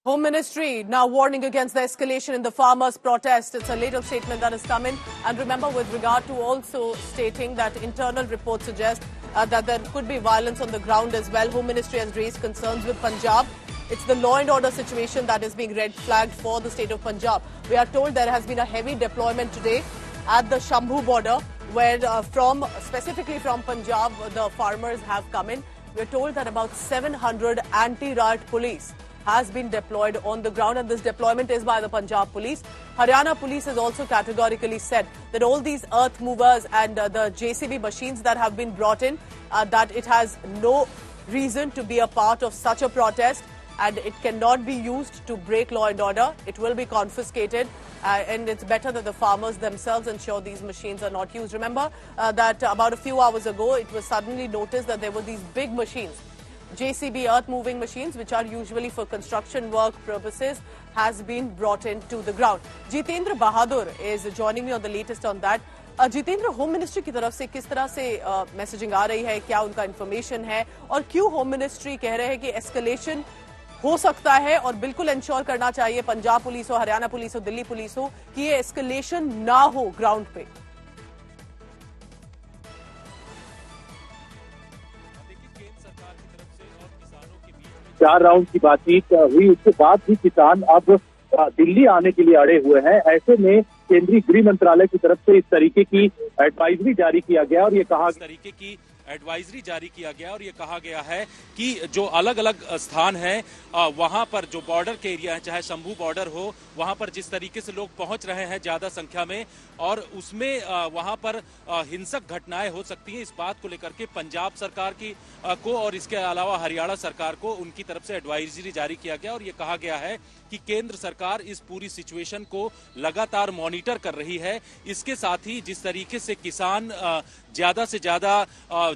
Home Ministry now warning against the escalation in the farmers' protest. It's a later statement that has come in. And remember, with regard to also stating that internal reports suggest that there could be violence on the ground as well. Home Ministry has raised concerns with Punjab. It's the law and order situation that is being red flagged for the state of Punjab. We are told there has been a heavy deployment today at the Shambhu border, where specifically from Punjab, the farmers have come in. We're told that about 700 anti-riot police has been deployed on the ground, and this deployment is by the Punjab police. Haryana police has also categorically said that all these earth movers and the JCB machines that have been brought in, that it has no reason to be a part of such a protest, and it cannot be used to break law and order. It will be confiscated, and it's better that the farmers themselves ensure these machines are not used. Remember that about a few hours ago, it was suddenly noticed that there were these big machines, JCB earth-moving machines, which are usually for construction work purposes, has been brought into the ground. Jitendra Bahadur is joining me on the latest on that. Jitendra, home ministry की तरफ से किस तरह से messaging आ रही है, क्या उनका इन्फॉर्मेशन है, और क्यों होम मिनिस्ट्री कह रहे हैं कि एस्केलेशन हो सकता है और बिल्कुल इंश्योर करना चाहिए पंजाब पुलिस हो, हरियाणा पुलिस हो, दिल्ली पुलिस हो, कि ये एस्केलेशन ना हो ग्राउंड पे? 4 राउंड की बातचीत हुई, उसके बाद भी किसान अब दिल्ली आने के लिए अड़े हुए हैं। ऐसे में केंद्रीय गृह मंत्रालय की तरफ से इस तरीके की एडवाइजरी जारी किया गया और ये कहा गया है कि जो अलग अलग स्थान हैं वहां पर जो बॉर्डर के एरिया है, चाहे शंभू बॉर्डर हो, वहां पर जिस तरीके से लोग पहुंच रहे हैं ज्यादा संख्या में, और उसमें वहां पर हिंसक घटनाएं हो सकती हैं, इस बात को लेकर के पंजाब सरकार को और इसके अलावा हरियाणा सरकार को उनकी तरफ से एडवाइजरी जारी किया गया और ये कहा गया है कि केंद्र सरकार इस पूरी सिचुएशन को लगातार मॉनिटर कर रही है। इसके साथ ही जिस तरीके से किसान ज्यादा से ज्यादा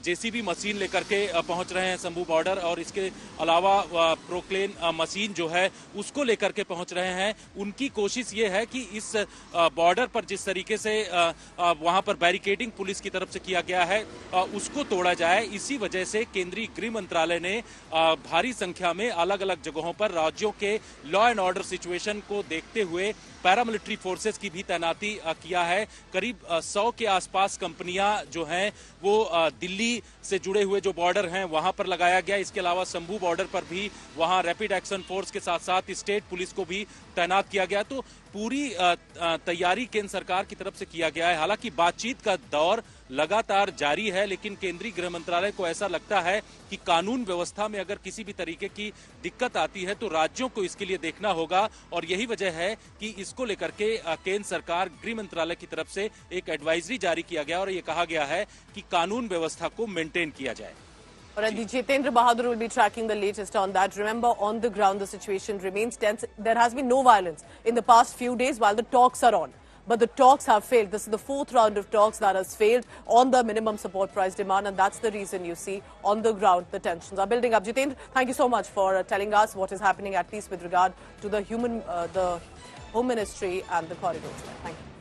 जेसीबी मशीन लेकर के पहुंच रहे हैं शंभू बॉर्डर, और इसके अलावा प्रोक्लेन मशीन जो है उसको लेकर के पहुंच रहे हैं, उनकी कोशिश ये है कि इस बॉर्डर पर जिस तरीके से वहां पर बैरिकेडिंग पुलिस की तरफ से किया गया है उसको तोड़ा जाए। इसी वजह से केंद्रीय गृह मंत्रालय ने भारी संख्या में अलग अलग जगहों पर राज्यों के लॉ एंड ऑर्डर सिचुएशन को देखते हुए पैरामिलिट्री फोर्सेस की भी तैनाती किया है। करीब 100 के आसपास कंपनियां जो हैं वो दिल्ली से जुड़े हुए जो बॉर्डर हैं वहां पर लगाया गया। इसके अलावा शंभू बॉर्डर पर भी वहां रैपिड एक्शन फोर्स के साथ साथ स्टेट पुलिस को भी तैनात किया गया। तो पूरी तैयारी केंद्र सरकार की तरफ से किया गया है। हालांकि बातचीत का दौर लगातार जारी है, लेकिन केंद्रीय गृह मंत्रालय को ऐसा लगता है कि कानून व्यवस्था में अगर किसी भी तरीके की दिक्कत आती है तो राज्यों को इसके लिए देखना होगा, और यही वजह है कि इसको लेकर के केंद्र सरकार गृह मंत्रालय की तरफ से एक एडवाइजरी जारी किया गया और ये कहा गया है कि कानून व्यवस्था को मेंटेन किया जाए। Alright, Jitendra Bahadur will be tracking the latest on that. Remember, on the ground, the situation remains tense. There has been no violence in the past few days while the talks are on. But the talks have failed. This is the 4th round of talks that has failed on the minimum support price demand, and that's the reason you see on the ground the tensions are building up. Jitendra, thank you so much for telling us what is happening, at least with regard to the Home Ministry and the corridors. Thank you.